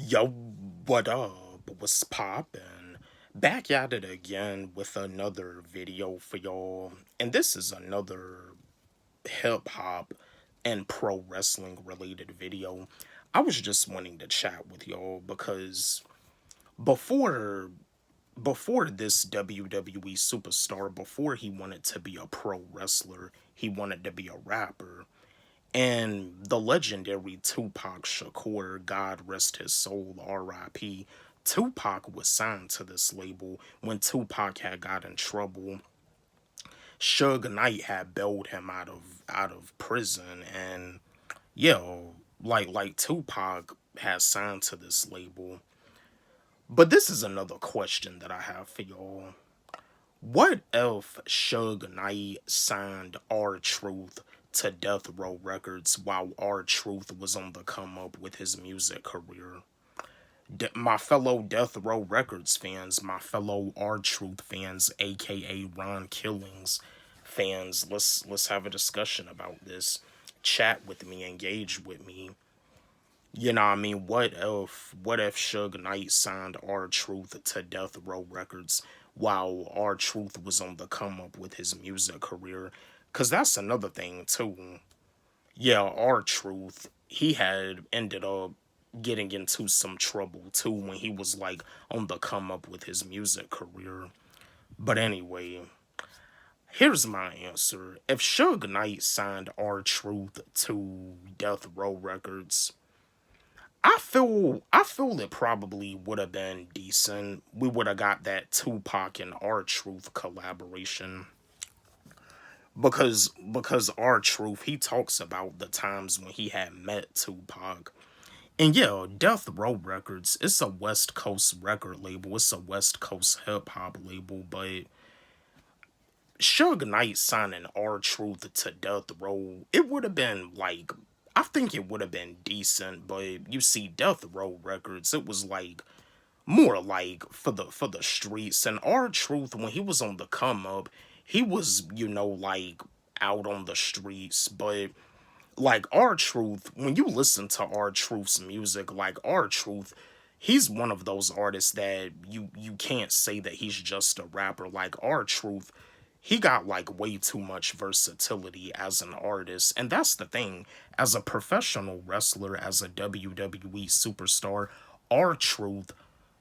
Yo, what up? What's poppin'? Back at it again with another video for y'all. And this is another hip hop and pro wrestling related video. I was just wanting to chat with y'all because before before this WWE superstar, before he wanted to be a pro wrestler, he wanted to be a rapper. And the legendary Tupac Shakur, God rest his soul, R.I.P. Tupac was signed to this label when Tupac had got in trouble. Suge Knight had bailed him out of prison, and yo, like Tupac has signed to this label. But this is another question that I have for y'all. What if Suge Knight signed R Truth to Death Row Records while R Truth was on the come up with his music career? My fellow Death Row Records fans, my fellow R Truth fans, aka Ron Killings fans, let's have a discussion about this. Chat with me, engage with me. You know what I mean? What if Suge Knight signed R Truth to Death Row Records while R Truth was on the come up with his music career? Cause that's another thing too. Yeah, R Truth, he had ended up getting into some trouble too when he was like on the come up with his music career. But anyway, here's my answer. If Suge Knight signed R Truth to Death Row Records, I feel it probably would have been decent. We would have got that Tupac and R Truth collaboration because R Truth, he talks about the times when he had met Tupac. And yeah, Death Row Records, it's a West Coast record label. It's a West Coast hip hop label, but Suge Knight signing R Truth to Death Row, it would have been like, I think it would have been decent, but you see, Death Row Records, it was like more like for the streets. And R Truth, when he was on the come up, he was like out on the streets, but like R Truth, when you listen to R Truth's music, like R Truth, he's one of those artists that you can't say that he's just a rapper. Like R Truth, he got like way too much versatility as an artist. And that's the thing. As a professional wrestler, as a WWE superstar, R Truth,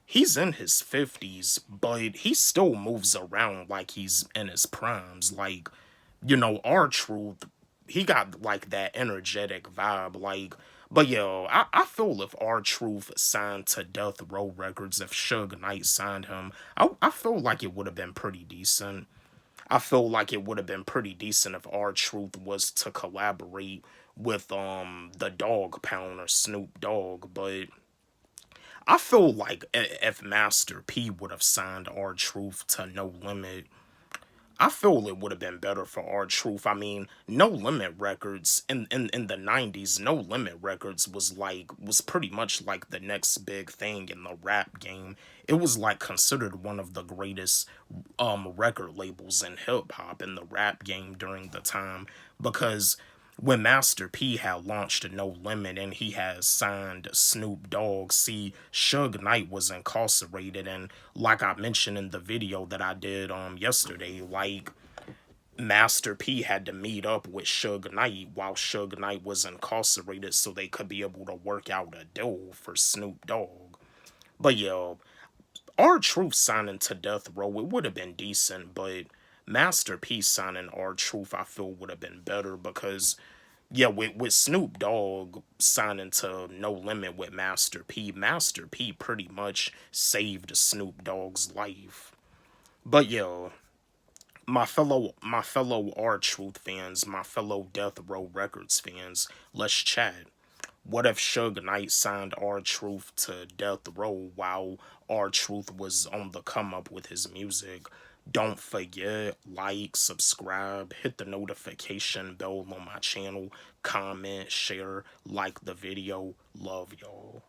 he's in his 50s, but he still moves around like he's in his primes. Like, R Truth, he got like that energetic vibe. Like, but yo, I feel if R Truth signed to Death Row Records, if Suge Knight signed him, I feel like it would have been pretty decent. I feel like it would have been pretty decent if R Truth was to collaborate with the Dog Pound or Snoop Dogg, but I feel like if Master P would have signed R Truth to No Limit, I feel it would have been better for R Truth. I mean, No Limit Records in the 90s, No Limit Records was pretty much like the next big thing in the rap game. It was like considered one of the greatest record labels in hip hop in the rap game during the time, because when Master P had launched No Limit and he has signed Snoop Dogg, see, Suge Knight was incarcerated, and like I mentioned in the video that I did yesterday, like Master P had to meet up with Suge Knight while Suge Knight was incarcerated so they could be able to work out a deal for Snoop Dogg. But yeah, R Truth signing to Death Row, it would have been decent, but Master P signing R Truth, I feel would have been better because, yeah, with Snoop Dogg signing to No Limit with Master P pretty much saved Snoop Dogg's life. But yeah, my fellow R Truth fans, my fellow Death Row Records fans, let's chat. What if Suge Knight signed R Truth to Death Row while R Truth was on the come up with his music? Don't forget, like, subscribe, hit the notification bell on my channel, comment, share, like the video. Love y'all.